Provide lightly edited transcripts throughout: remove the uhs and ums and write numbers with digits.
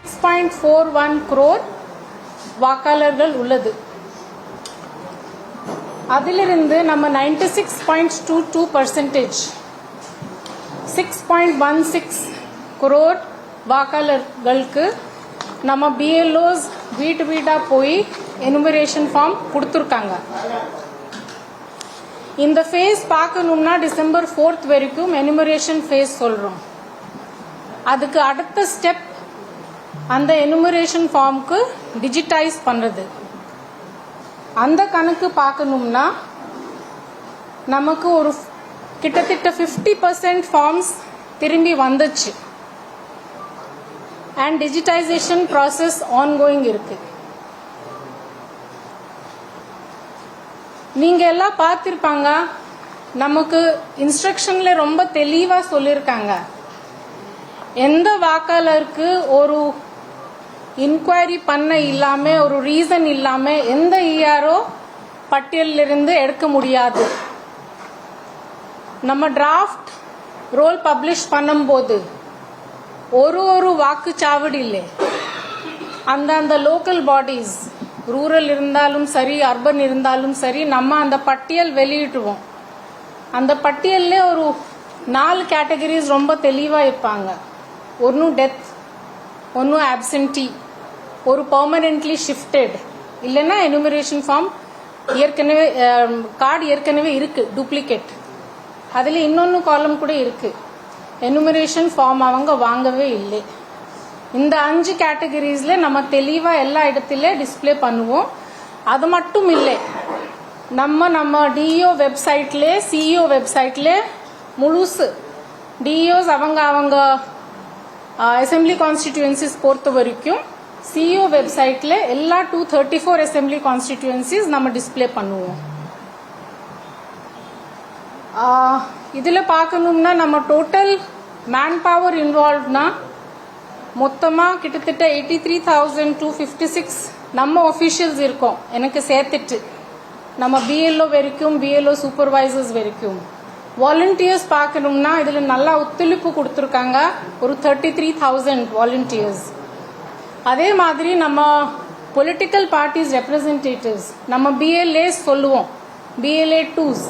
6.41 crore வாக்காளர்கள் உள்ளது. அதிலிருந்து நம்ம 96.22% 6.16 crore வாக்காளர்களுக்கு நம்ம BLOs வீட்டு வீடா போய் எனுமரேஷன் ஃபார்ம் கொடுத்துருக்காங்க. இந்த ஃபேஸ் பார்க்கணும்னா டிசம்பர் 4th வரைக்கும் எனுமரேஷன் ஃபேஸ் சொல்றோம். அதுக்கு அடுத்த ஸ்டெப் அந்த எனுமரேஷன் ஃபார்முக்கு டிஜிட்டைஸ் பண்றது. அந்த கணக்கு பார்க்கணும்னா நமக்கு ஒரு கிட்டத்தட்ட 50% ஃபார்ம்ஸ் திரும்பி வந்துச்சு. அண்ட் டிஜிட்டைசேஷன் ப்ராசஸ் ஆன்கோயிங் இருக்கு. நீங்க எல்லாம் பார்த்திருப்பாங்க, நமக்கு இன்ஸ்ட்ரக்ஷன்ல ரொம்ப தெளிவா சொல்லியிருக்காங்க. எந்த வாக்காளருக்கு ஒரு இன்கொயரி பண்ண இல்லாம ஒரு ரீசன் இல்லாம எந்த ERO பட்டியலிருந்து எடுக்க முடியாது. நம்ம டிராஃப்ட் ரோல் பப்ளிஷ் பண்ணும்போது ஒரு வாக்குச்சாவடியிலே அந்த லோக்கல் பாடிஸ் ரூரல் இருந்தாலும் சரி அர்பன் இருந்தாலும் சரி நம்ம அந்த பட்டியல் வெளியிடுவோம். அந்த பட்டியல்ல ஒரு 4 கேட்டகரிஸ் ரொம்ப தெளிவா இருப்பாங்க. ஒன்னு டெத், ஒன்னு ஆப்சென்டி, ஒரு பெர்மனன்ட்லி ஷிஃப்டட், இல்லைன்னா எனுமரேஷன் ஃபார்ம் ஏற்கனவே கார்டு ஏற்கனவே இருக்கு டூப்ளிகேட். அதுல இன்னொன்னு காலம் கூட இருக்கு, எனுமரேஷன் ஃபார்ம் அவங்க வாங்கவே இல்லை. இந்த 5 கேட்டகரிஸ்ல நம்ம தெளிவா எல்லா இடத்துல டிஸ்பிளே பண்ணுவோம். அது மட்டும் இல்லை, நம்ம DEO வெப்சைட்ல CEO வெப்சைட்ல முழுசு DEOs அவங்க அசெம்பிளி கான்ஸ்டிடியூன்சிஸ் பொறுத்த வரைக்கும் CEO வெப்சைட்ல எல்லா 234 அசெம்பிளி கான்ஸ்டிடியூன்சிஸ் நம்ம டிஸ்பிளே பண்ணுவோம். இதுல பார்க்கணும்னா நம்ம டோட்டல் மேன் பவர் இன்வால்வ்னா மொத்தமா கிட்டத்தட்ட 83,256 நம்ம ஒபிஷியல்ஸ் இருக்கோம். எனக்கு சேர்த்துட்டு நம்ம BLO வரைக்கும் BLO சூப்பர்வைசர்ஸ் வரைக்கும். வாலண்டியர்ஸ் பார்க்கணும்னா இதுல நல்லா ஒத்துழைப்பு கொடுத்துருக்காங்க, ஒரு 33,000 வாலண்டியர்ஸ். அதே மாதிரி நம்ம பொலிட்டிக்கல் பார்ட்டிஸ் ரெப்ரசன்டேட்டிவ்ஸ் நம்ம BLAs சொல்லுவோம், BLA 2s.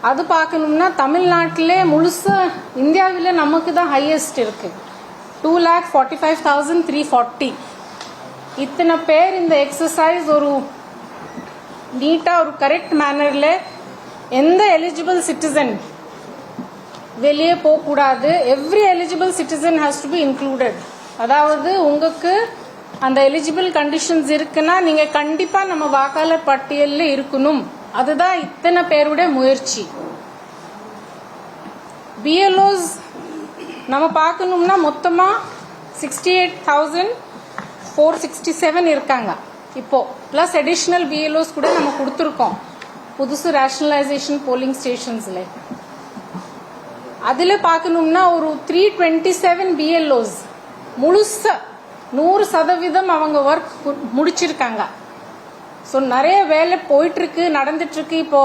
அது பார்க்கணும்னா தமிழ்நாட்டிலே முழுசா இந்தியாவில நமக்கு தான் ஹையஸ்ட் இருக்கு, 2,45,340. இத்தனை பேர் இந்த எக்ஸசைஸ் ஒரு நீட்டா ஒரு கரெக்ட் மேனர்ல எந்த எலிஜிபிள் சிட்டிசன் வெளியே போக கூடாது. Every eligible citizen has to be included. அதாவது உங்களுக்கு அந்த எலிஜிபிள் கண்டிஷன்ஸ் இருக்குன்னா நீங்க கண்டிப்பா நம்ம வாக்காளர் பட்டியல்ல இருக்கணும். அதுதான் இத்தனை பேருடைய முயற்சி. BLOs நம்ம பார்க்கணும்னா மொத்தமா 68,467 இருக்காங்க இப்போ. பிளஸ் அடிஷனல் BLOs கூட நம்ம கொடுத்துருக்கோம் புதுசு ரேஷனலைசேஷன் போலிங் ஸ்டேஷன்ஸ்ல. அதுல பார்க்கணும்னா ஒரு 327 BLOs முழுசா 100% அவங்க ஒர்க் முடிச்சிருக்காங்க. ஸோ நிறைய வேலை போயிட்டு இருக்கு, நடந்துட்டு இருக்கு. இப்போ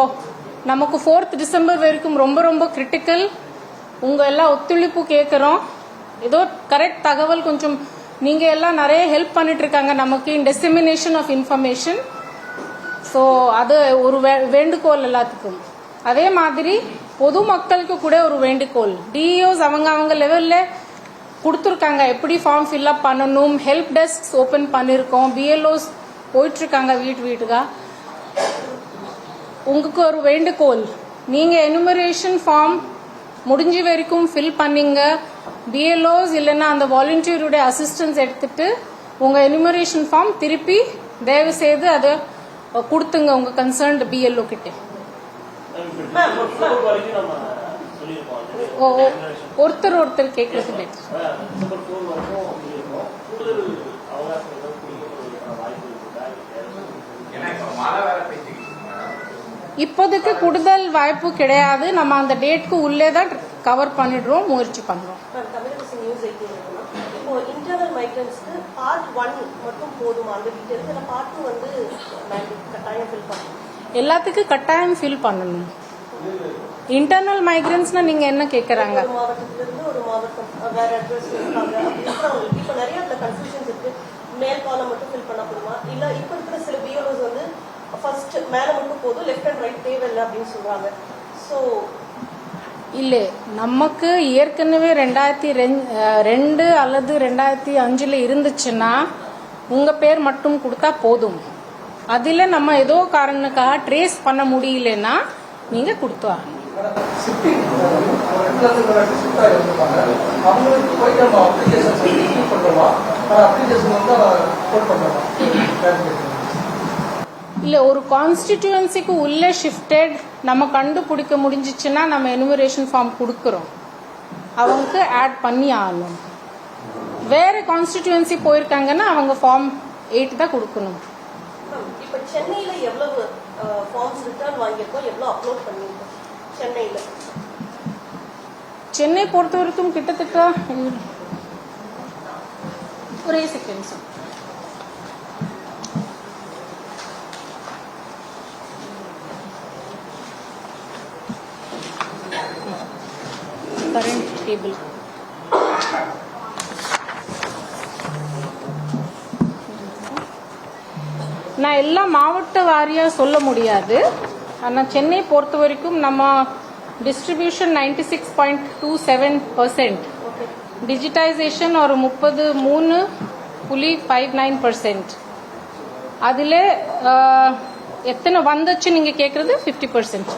நமக்கு 4th டிசம்பர் வரைக்கும் ரொம்ப ரொம்ப கிரிட்டிக்கல். உங்க எல்லாம் ஒத்துழைப்பு கேட்கிறோம். ஏதோ கரெக்ட் தகவல் கொஞ்சம் நீங்க எல்லாம் நிறைய ஹெல்ப் பண்ணிட்டு இருக்காங்க நமக்கு இன் டெசிமினேஷன் ஆஃப் இன்ஃபர்மேஷன். ஸோ அது ஒரு வேண்டுகோள் எல்லாத்துக்கும். அதே மாதிரி பொதுமக்களுக்கு கூட ஒரு வேண்டுகோள். DEOs அவங்க லெவல்ல கொடுத்துருக்காங்க எப்படி ஃபார்ம் ஃபில்அப் பண்ணணும். ஹெல்ப் டெஸ்க் ஓபன் பண்ணிருக்கோம். BLOs போயிட்டு இருக்காங்க வீட்டுக்கா. உங்களுக்கு ஒரு வேண்டுகோள், நீங்க எனுமரேஷன் ஃபார்ம் முடிஞ்ச வரைக்கும் ஃபில் பண்ணீங்க. BLOs இல்லைன்னா அந்த வாலண்டியருடைய அசிஸ்டன்ஸ் எடுத்துட்டு உங்க எனுமரேஷன் ஃபார்ம் திருப்பி தயவு செய்து அதை கொடுத்துங்க உங்க கன்சர்ன்ட் BLO கிட்ட. ஒருத்தர் கேட்கறது பெட்டர். இப்போதைக்கு கூடுதல் வாய்ப்பு கிடையாது. நம்ம அந்த டேட்க்கு உள்ளே தான் கவர் பண்ணிடுறோம், முயற்சி பண்றோம். இன்டர்னல் மைக்ரன்ஸ்க்கு பார்ட் 1 மட்டும் போதுமா? அந்த டீடைல்ஸ் இல்ல பார்ட் 2 வந்து கட்டாயம் ஃபில் பண்ணணும்? எல்லாத்துக்கும் கட்டாயம் ஃபில் பண்ணணும். இன்டர்னல் மைக்ரன்ஸ்னா நீங்க என்ன கேக்குறாங்க? ஒரு மாவட்டத்துல இருந்து ஒரு மாவட்டம் வேற அட்ரஸ் இருக்காங்க. அப்படி இப்ப நிறைய கன்ஃபியூஷன்ஸ் இருக்கு. பார்க்கணுமா இல்ல இப்ப இருக்கிற சில பிஎல்ஓஸ் வந்து ஃபர்ஸ்ட் மேல மட்டும் போதும் லெஃப்ட் அண்ட் ரைட் தேவையில்லை அப்படின்னு சொல்றாங்க. ஸோ இல்லை, நமக்கு ஏற்கனவே 2002 அல்லது 2005 இருந்துச்சுன்னா உங்கள் பேர் மட்டும் கொடுத்தா போதும். அதில் நம்ம ஏதோ காரணத்துக்காக ட்ரேஸ் பண்ண முடியலன்னா நீங்கள் கொடுத்தா இல்லை. ஒரு கான்ஸ்டிடியூவன்சிக்கு உள்ளே ஷிஃப்டட் நம்ம கண்டுபிடிக்க முடிஞ்சிச்சுன்னா நம்ம எனுமரேஷன் ஃபார்ம் கொடுக்குறோம், அவங்க ஆட் பண்ணி ஆகணும். வேற கான்ஸ்டிடியூவன்சி போயிருக்காங்கன்னா அவங்க ஃபார்ம் 8 தான் கொடுக்கணும். இப்போ சென்னையில எவ்வளவு ஃபார்ம்ஸ் ரிட்டர்ன் வாங்கியிருக்கோம், எவ்வளவு அப்லோட் பண்ணியிருக்கோம் சென்னையில? சென்னை பொறுத்த வரைக்கும் கிட்டத்தட்ட ஒரே செகண்ட் சார், கரண்ட் டேபிள் நான் எல்லா மாவட்ட வாரியா சொல்ல முடியாது. ஆனால் சென்னை பொறுத்த வரைக்கும் நம்ம டிஸ்ட்ரிபியூஷன் 96.27%, டிஜிட்டைசேஷன் ஒரு 33.59%. அதில் எத்தனை வந்துச்சு நீங்க கேட்கறது? 50%.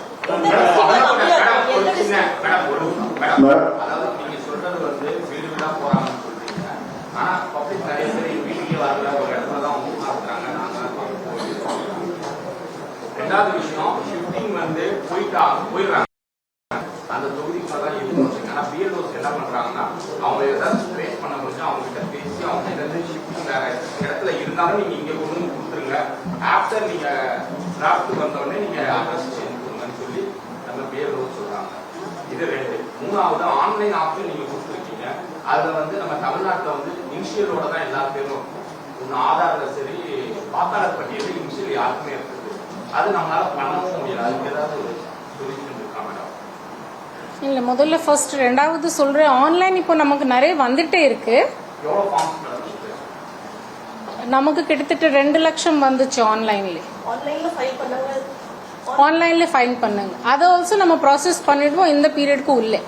ரெண்டாவது விஷயம், ஷிஃப்டிங் வந்து போயிடுறாங்க அந்த தொகுதிக்கு தான் இருக்கு. ஆனா பிஎல்ஓஸ் என்ன பண்றாங்கன்னா அவங்க ஏதாவது ட்ரேஸ் பண்ண முடிஞ்சு அவங்க கிட்ட பேசி அவங்க ஏதாவது ஷிஃப்டிங் வேற இடத்துல இருந்தாலும் நீங்க இங்க கொண்டு வந்து கொடுத்துருங்க, ஆஃப்டர் நீங்க டிராஃப்ட் வந்தோடனே நீங்க அட்ரஸ் சேஞ்ச் பண்ணுங்கன்னு சொல்லி நம்ம பிஎல்ஓஸ் சொல்றாங்க. இது 2. மூணாவது, ஆன்லைன் ஆப்ஷன் நீங்க கொடுத்துருக்கீங்க. அதுல வந்து நம்ம தமிழ்நாட்டில் வந்து இனிஷியலோட தான் எல்லா பேரும் ஒன்று ஆதார்ல சரி வாக்காளர் பட்டியலில் இனிஷியல் யாருக்குமே இருக்குது. அது நம்மளால பண்ணவும் முடியல. அதுக்கு ஏதாவது சொல்யூஷன் இருக்கா மேடம்? இல்லை, முதல்ல ஃபர்ஸ்ட். ரெண்டாவது சொல்றேன், ஆன்லைன் இப்போ நமக்கு நிறைய வந்துட்டே இருக்கு. எவ்வளோ ஃபார்ம்ஸ் மேடம்? நமக்கு கிட்டத்தட்ட 2 லட்சம் வந்துச்சு ஆன்லைன்ல. ஆன்லைன்ல ஃபைல் பண்ணுங்க. அதை ஆல்சோ நம்ம ப்ராசஸ் பண்ணிடுவோம் இந்த பீரியடுக்கு உள்ளே.